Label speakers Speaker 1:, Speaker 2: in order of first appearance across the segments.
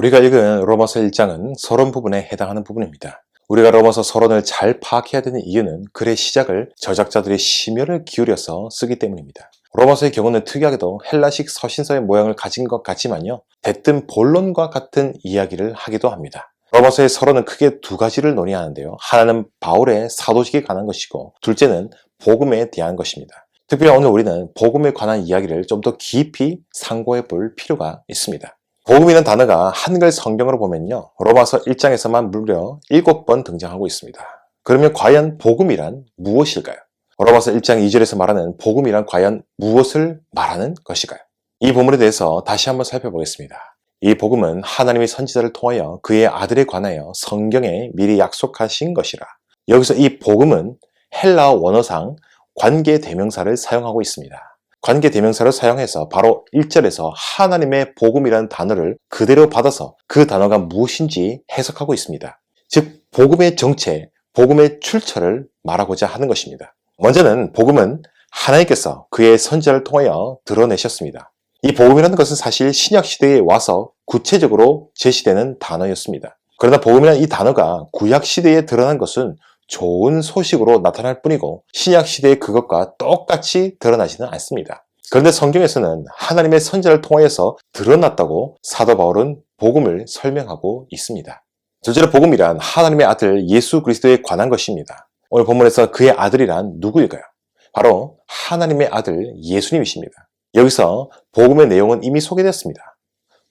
Speaker 1: 우리가 읽은 로마서 1장은 서론 부분에 해당하는 부분입니다. 우리가 로마서 서론을 잘 파악해야 되는 이유는 글의 시작을 저작자들이 심혈을 기울여서 쓰기 때문입니다. 로마서의 경우는 특이하게도 헬라식 서신서의 모양을 가진 것 같지만요, 대뜸 본론과 같은 이야기를 하기도 합니다. 로마서의 서론은 크게 두 가지를 논의하는데요. 하나는 바울의 사도직에 관한 것이고, 둘째는 복음에 대한 것입니다. 특별히 오늘 우리는 복음에 관한 이야기를 좀 더 깊이 상고해 볼 필요가 있습니다. 복음이라는 단어가 한글 성경으로 보면요, 로마서 1장에서만 무려 7번 등장하고 있습니다. 그러면 과연 복음이란 무엇일까요? 로마서 1장 2절에서 말하는 복음이란 과연 무엇을 말하는 것일까요? 이 부분에 대해서 다시 한번 살펴보겠습니다. 이 복음은 하나님의 선지자를 통하여 그의 아들에 관하여 성경에 미리 약속하신 것이라. 여기서 이 복음은 헬라어 원어상 관계 대명사를 사용하고 있습니다. 관계 대명사를 사용해서 바로 1절에서 하나님의 복음이라는 단어를 그대로 받아서 그 단어가 무엇인지 해석하고 있습니다. 즉, 복음의 정체, 복음의 출처를 말하고자 하는 것입니다. 먼저는 복음은 하나님께서 그의 선지자를 통하여 드러내셨습니다. 이 복음이라는 것은 사실 신약시대에 와서 구체적으로 제시되는 단어였습니다. 그러나 복음이라는 이 단어가 구약시대에 드러난 것은 좋은 소식으로 나타날 뿐이고 신약시대의 그것과 똑같이 드러나지는 않습니다. 그런데 성경에서는 하나님의 선지자를 통하여서 드러났다고 사도 바울은 복음을 설명하고 있습니다. 둘째로 복음이란 하나님의 아들 예수 그리스도에 관한 것입니다. 오늘 본문에서 그의 아들이란 누구일까요? 바로 하나님의 아들 예수님이십니다. 여기서 복음의 내용은 이미 소개되었습니다.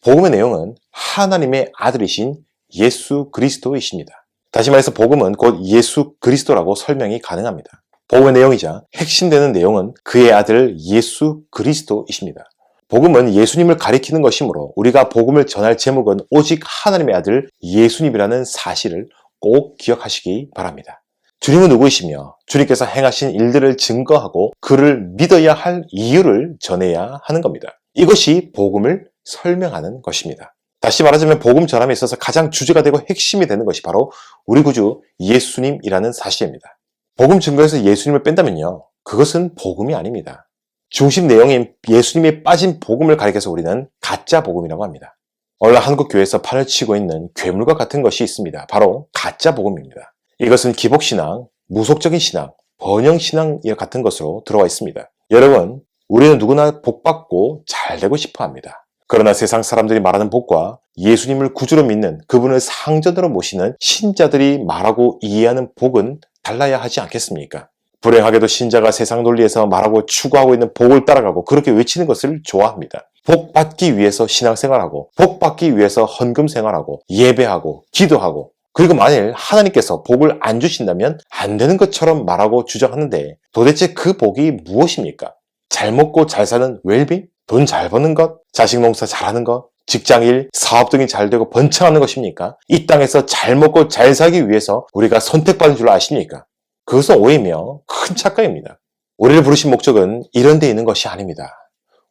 Speaker 1: 복음의 내용은 하나님의 아들이신 예수 그리스도이십니다. 다시 말해서 복음은 곧 예수 그리스도라고 설명이 가능합니다. 복음의 내용이자 핵심되는 내용은 그의 아들 예수 그리스도이십니다. 복음은 예수님을 가리키는 것이므로 우리가 복음을 전할 제목은 오직 하나님의 아들 예수님이라는 사실을 꼭 기억하시기 바랍니다. 주님은 누구이시며 주님께서 행하신 일들을 증거하고 그를 믿어야 할 이유를 전해야 하는 겁니다. 이것이 복음을 설명하는 것입니다. 다시 말하자면 복음 전함에 있어서 가장 주제가 되고 핵심이 되는 것이 바로 우리 구주 예수님이라는 사실입니다. 복음 증거에서 예수님을 뺀다면요, 그것은 복음이 아닙니다. 중심 내용인 예수님이 빠진 복음을 가리켜서 우리는 가짜 복음이라고 합니다. 오늘 한국 교회에서 판을 치고 있는 괴물과 같은 것이 있습니다. 바로 가짜 복음입니다. 이것은 기복신앙, 무속적인 신앙, 번영신앙 같은 것으로 들어와 있습니다. 여러분, 우리는 누구나 복받고 잘되고 싶어 합니다. 그러나 세상 사람들이 말하는 복과 예수님을 구주로 믿는 그분을 상전으로 모시는 신자들이 말하고 이해하는 복은 달라야 하지 않겠습니까? 불행하게도 신자가 세상 논리에서 말하고 추구하고 있는 복을 따라가고 그렇게 외치는 것을 좋아합니다. 복 받기 위해서 신앙생활하고 복 받기 위해서 헌금 생활하고 예배하고 기도하고, 그리고 만일 하나님께서 복을 안 주신다면 안 되는 것처럼 말하고 주장하는데 도대체 그 복이 무엇입니까? 잘 먹고 잘 사는 웰빙? 돈 잘 버는 것? 자식 농사 잘하는 것? 직장일, 사업 등이 잘 되고 번창하는 것입니까? 이 땅에서 잘 먹고 잘 살기 위해서 우리가 선택받은 줄 아십니까? 그것은 오해며 큰 착각입니다. 우리를 부르신 목적은 이런 데 있는 것이 아닙니다.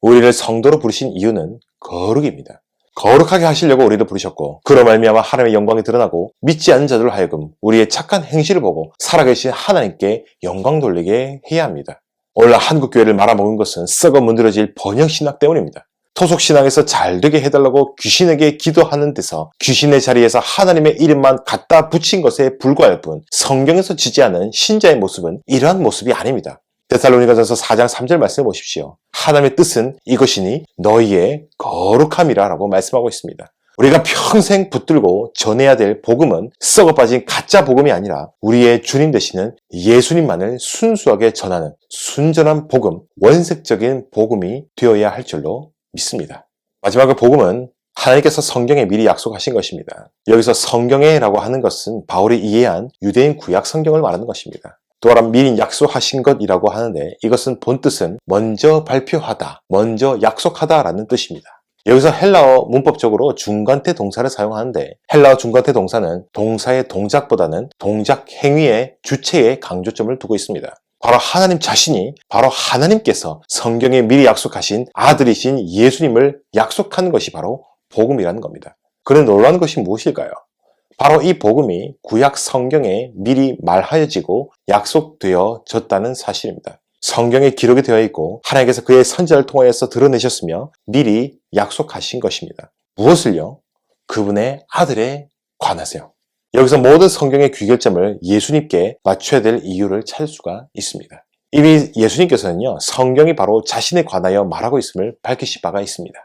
Speaker 1: 우리를 성도로 부르신 이유는 거룩입니다. 거룩하게 하시려고 우리를 부르셨고, 그로 말미암아 하나님의 영광이 드러나고 믿지 않는 자들로 하여금 우리의 착한 행실을 보고 살아계신 하나님께 영광 돌리게 해야 합니다. 오늘 한국교회를 말아먹은 것은 썩어 문드러질 번영신학 때문입니다. 토속신앙에서 잘되게 해달라고 귀신에게 기도하는 데서 귀신의 자리에서 하나님의 이름만 갖다 붙인 것에 불과할 뿐, 성경에서 지지하는 신자의 모습은 이러한 모습이 아닙니다. 데살로니가전서 4장 3절 말씀해 보십시오. 하나님의 뜻은 이것이니 너희의 거룩함이라 라고 말씀하고 있습니다. 우리가 평생 붙들고 전해야 될 복음은 썩어 빠진 가짜 복음이 아니라 우리의 주님 되시는 예수님만을 순수하게 전하는 순전한 복음, 원색적인 복음이 되어야 할 줄로 믿습니다. 마지막으로 복음은 하나님께서 성경에 미리 약속하신 것입니다. 여기서 성경에라고 하는 것은 바울이 이해한 유대인 구약 성경을 말하는 것입니다. 또한 미리 약속하신 것이라고 하는데 이것은 본뜻은 먼저 발표하다, 먼저 약속하다라는 뜻입니다. 여기서 헬라어 문법적으로 중간태 동사를 사용하는데 헬라어 중간태 동사는 동사의 동작보다는 동작 행위의 주체에 강조점을 두고 있습니다. 바로 하나님 자신이, 바로 하나님께서 성경에 미리 약속하신 아들이신 예수님을 약속한 것이 바로 복음이라는 겁니다. 그런데 놀라운 것이 무엇일까요? 바로 이 복음이 구약 성경에 미리 말하여지고 약속되어졌다는 사실입니다. 성경에 기록이 되어 있고 하나님께서 그의 선지자를 통하여서 드러내셨으며 미리 약속하신 것입니다. 무엇을요? 그분의 아들에 관하세요. 여기서 모든 성경의 귀결점을 예수님께 맞춰야 될 이유를 찾을 수가 있습니다. 이미 예수님께서는요, 성경이 바로 자신에 관하여 말하고 있음을 밝히신 바가 있습니다.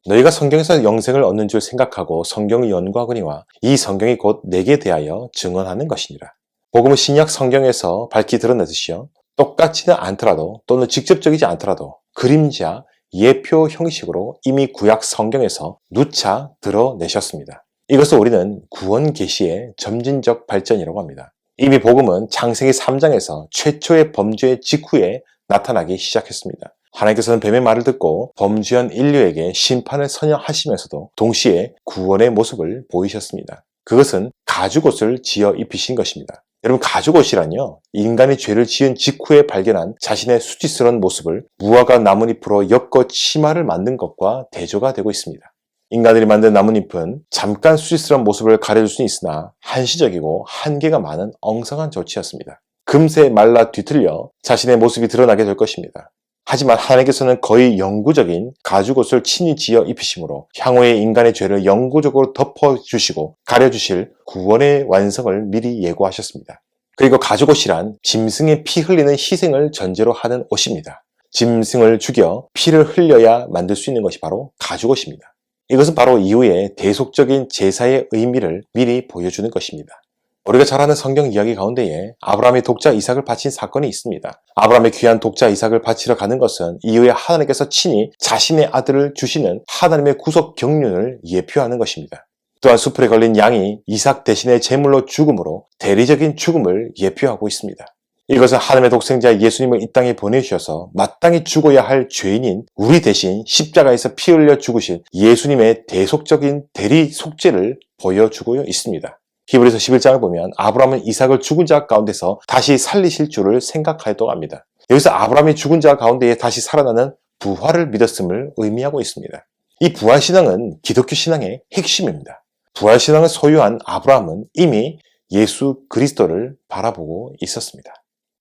Speaker 1: 너희가 성경에서 영생을 얻는 줄 생각하고 성경을 연구하거니와 이 성경이 곧 내게 대하여 증언하는 것이니라. 복음은 신약 성경에서 밝히 드러내듯이요, 똑같지는 않더라도 또는 직접적이지 않더라도 그림자, 예표 형식으로 이미 구약 성경에서 누차 드러내셨습니다. 이것을 우리는 구원 계시의 점진적 발전이라고 합니다. 이미 복음은 창세기 3장에서 최초의 범죄 직후에 나타나기 시작했습니다. 하나님께서는 뱀의 말을 듣고 범죄한 인류에게 심판을 선언하시면서도 동시에 구원의 모습을 보이셨습니다. 그것은 가죽옷을 지어 입히신 것입니다. 여러분, 가죽옷이란요, 인간이 죄를 지은 직후에 발견한 자신의 수치스러운 모습을 무화과 나뭇잎으로 엮어 치마를 만든 것과 대조가 되고 있습니다. 인간들이 만든 나뭇잎은 잠깐 수치스러운 모습을 가려줄 수는 있으나 한시적이고 한계가 많은 엉성한 조치였습니다. 금세 말라 뒤틀려 자신의 모습이 드러나게 될 것입니다. 하지만 하나님께서는 거의 영구적인 가죽옷을 친히 지어 입히심으로 향후의 인간의 죄를 영구적으로 덮어주시고 가려주실 구원의 완성을 미리 예고하셨습니다. 그리고 가죽옷이란 짐승의 피 흘리는 희생을 전제로 하는 옷입니다. 짐승을 죽여 피를 흘려야 만들 수 있는 것이 바로 가죽옷입니다. 이것은 바로 이후의 대속적인 제사의 의미를 미리 보여주는 것입니다. 우리가 잘 아는 성경 이야기 가운데에 아브라함이 독자 이삭을 바친 사건이 있습니다. 아브라함의 귀한 독자 이삭을 바치러 가는 것은 이후에 하나님께서 친히 자신의 아들을 주시는 하나님의 구속 경륜을 예표하는 것입니다. 또한 수풀에 걸린 양이 이삭 대신의 제물로 죽음으로 대리적인 죽음을 예표하고 있습니다. 이것은 하나님의 독생자 예수님을 이 땅에 보내주셔서 마땅히 죽어야 할 죄인인 우리 대신 십자가에서 피 흘려 죽으신 예수님의 대속적인 대리 속죄를 보여주고 있습니다. 히브리서 11장을 보면 아브라함은 이삭을 죽은 자 가운데서 다시 살리실 줄을 생각하였다고 합니다. 여기서 아브라함이 죽은 자 가운데에 다시 살아나는 부활을 믿었음을 의미하고 있습니다. 이 부활신앙은 기독교 신앙의 핵심입니다. 부활신앙을 소유한 아브라함은 이미 예수 그리스도를 바라보고 있었습니다.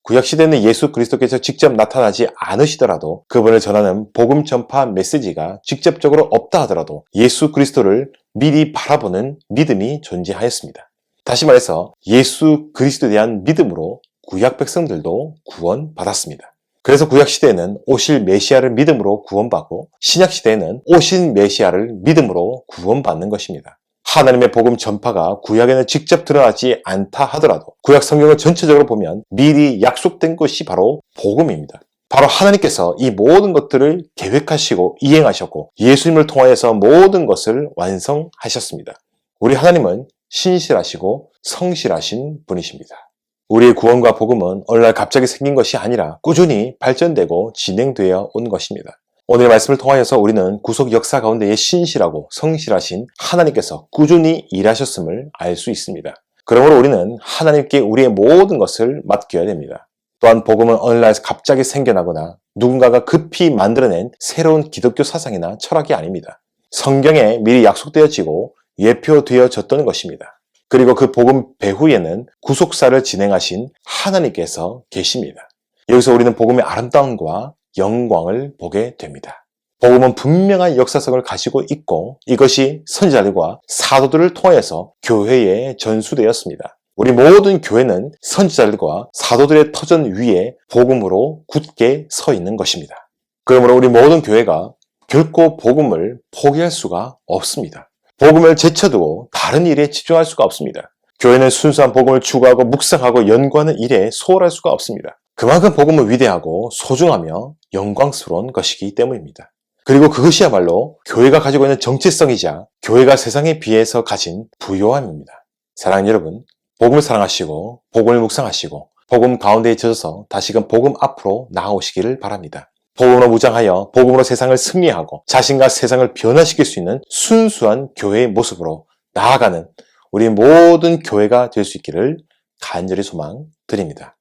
Speaker 1: 구약시대는 예수 그리스도께서 직접 나타나지 않으시더라도 그분을 전하는 복음 전파 메시지가 직접적으로 없다 하더라도 예수 그리스도를 미리 바라보는 믿음이 존재하였습니다. 다시 말해서 예수 그리스도에 대한 믿음으로 구약 백성들도 구원받았습니다. 그래서 구약시대에는 오실 메시아를 믿음으로 구원받고 신약시대에는 오신 메시아를 믿음으로 구원받는 것입니다. 하나님의 복음 전파가 구약에는 직접 드러나지 않다 하더라도 구약 성경을 전체적으로 보면 미리 약속된 것이 바로 복음입니다. 바로 하나님께서 이 모든 것들을 계획하시고 이행하셨고 예수님을 통하여서 모든 것을 완성하셨습니다. 우리 하나님은 신실하시고 성실하신 분이십니다. 우리의 구원과 복음은 어느 날 갑자기 생긴 것이 아니라 꾸준히 발전되고 진행되어 온 것입니다. 오늘 말씀을 통하여서 우리는 구속 역사 가운데에 신실하고 성실하신 하나님께서 꾸준히 일하셨음을 알 수 있습니다. 그러므로 우리는 하나님께 우리의 모든 것을 맡겨야 됩니다. 또한 복음은 어느 날 갑자기 생겨나거나 누군가가 급히 만들어낸 새로운 기독교 사상이나 철학이 아닙니다. 성경에 미리 약속되어지고 예표되어졌던 것입니다. 그리고 그 복음 배후에는 구속사를 진행하신 하나님께서 계십니다. 여기서 우리는 복음의 아름다움과 영광을 보게 됩니다. 복음은 분명한 역사성을 가지고 있고 이것이 선지자들과 사도들을 통해서 교회에 전수되었습니다. 우리 모든 교회는 선지자들과 사도들의 터전 위에 복음으로 굳게 서 있는 것입니다. 그러므로 우리 모든 교회가 결코 복음을 포기할 수가 없습니다. 복음을 제쳐두고 다른 일에 집중할 수가 없습니다. 교회는 순수한 복음을 추구하고 묵상하고 연구하는 일에 소홀할 수가 없습니다. 그만큼 복음은 위대하고 소중하며 영광스러운 것이기 때문입니다. 그리고 그것이야말로 교회가 가지고 있는 정체성이자 교회가 세상에 비해서 가진 부요함입니다. 사랑하는 여러분, 복음을 사랑하시고 복음을 묵상하시고 복음 가운데에 젖어서 다시금 복음 앞으로 나아오시기를 바랍니다. 복음으로 무장하여 복음으로 세상을 승리하고 자신과 세상을 변화시킬 수 있는 순수한 교회의 모습으로 나아가는 우리 모든 교회가 될 수 있기를 간절히 소망드립니다.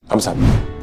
Speaker 1: 감사합니다.